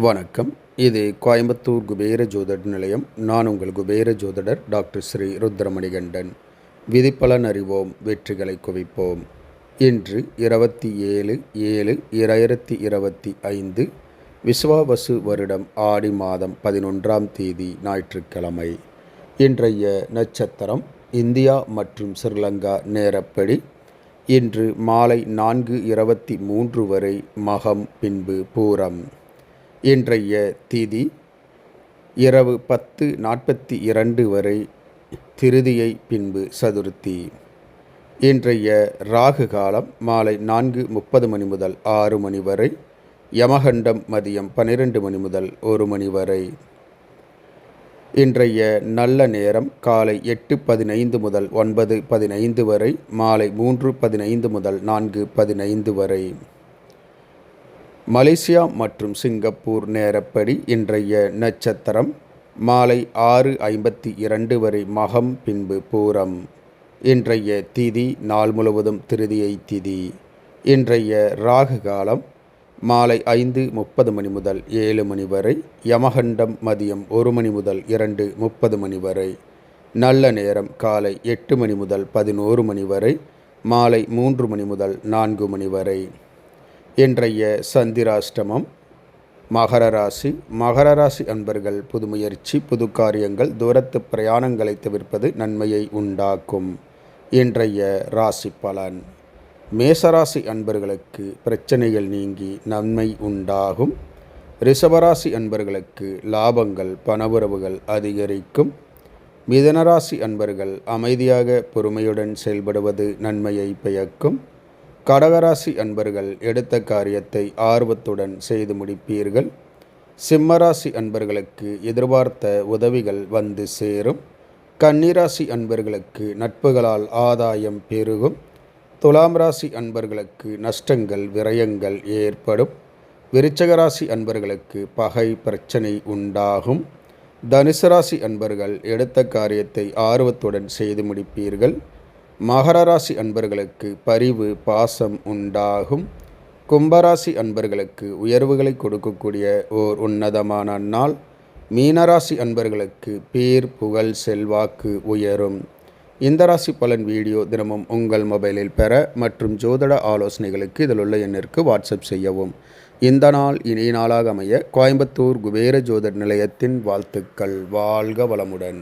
வணக்கம். இது கோயம்புத்தூர் குபேர ஜோதிட நிலையம். நான் உங்கள் குபேர ஜோதிடர் டாக்டர் ஸ்ரீ ருத்ரமணிகண்டன். விதிப்பலன் அறிவோம், வெற்றிகளை குவிப்போம். இன்று 27/7/2025 விசுவாவசு வருடம் ஆடி மாதம் 11ஆம் தேதி ஞாயிற்றுக்கிழமை. இன்றைய நட்சத்திரம் இந்தியா மற்றும் ஸ்ரீலங்கா நேரப்படி இன்று மாலை 4:23 வரை மகம், பின்பு பூரம். இன்றைய திதி இரவு 10:42 வரை திருதியை, பின்பு சதுர்த்தி. இன்றைய ராகு காலம் மாலை 4:30 மணி முதல் 6 மணி வரை. யமகண்டம் மதியம் 12 மணி முதல் 1 மணி வரை. இன்றைய நல்ல நேரம் காலை 8:15 முதல் 9:15 வரை, மாலை 3:15 முதல் 4:15 வரை. மலேசியா மற்றும் சிங்கப்பூர் நேரப்படி இன்றைய நட்சத்திரம் மாலை 6:52 வரை மகம், பின்பு பூரம். இன்றைய திதி நாள் முழுவதும் திருதியை திதி. இன்றைய ராகு காலம் மாலை 5:30 மணி முதல் 7 மணி வரை. யமகண்டம் மதியம் 1 மணி முதல் 2:30 மணி வரை. நல்ல நேரம் காலை 8 மணி முதல் 11 மணி வரை, மாலை 3 மணி முதல் 4 மணி வரை. இன்றைய சந்திராஷ்டமம் மகர ராசி. மகர ராசி அன்பர்கள் புது முயற்சி, புது காரியங்கள், தூரத்து பிரயாணங்களை தவிர்ப்பது நன்மையை உண்டாக்கும். இன்றைய ராசி பலன். மேசராசி அன்பர்களுக்கு பிரச்சனைகள் நீங்கி நன்மை உண்டாகும். ரிஷபராசி அன்பர்களுக்கு லாபங்கள், பணவுறவுகள் அதிகரிக்கும். மிதுனராசி அன்பர்கள் அமைதியாக பொறுமையுடன் செயல்படுவது நன்மையை பயக்கும். கடகராசி அன்பர்கள் எடுத்த காரியத்தை ஆர்வத்துடன் செய்து முடிப்பீர்கள். சிம்மராசி அன்பர்களுக்கு எதிர்பார்த்த உதவிகள் வந்து சேரும். கன்னிராசி அன்பர்களுக்கு நட்புகளால் ஆதாயம் பெருகும். துலாம் ராசி அன்பர்களுக்கு நஷ்டங்கள், விரயங்கள் ஏற்படும். விருச்சகராசி அன்பர்களுக்கு பகை, பிரச்சனை உண்டாகும். தனுசு ராசி அன்பர்கள் எடுத்த காரியத்தை ஆர்வத்துடன் செய்து முடிப்பீர்கள். மகர ராசி அன்பர்களுக்கு பரிவு, பாசம் உண்டாகும். கும்பராசி அன்பர்களுக்கு உயர்வுகளை கொடுக்கக்கூடிய ஓர் உன்னதமான நாள். மீனராசி அன்பர்களுக்கு பேர், புகழ், செல்வாக்கு உயரும். இந்த ராசி பலன் வீடியோ தினமும் உங்கள் மொபைலில் பெற மற்றும் ஜோதிட ஆலோசனைகளுக்கு இதில் உள்ள எண்ணிற்கு வாட்ஸ்அப் செய்யவும். இந்த நாள் இனிய நாளாக அமைய கோயம்புத்தூர் குபேர ஜோதிட நிலையத்தின் வாழ்த்துக்கள். வாழ்க வளமுடன்.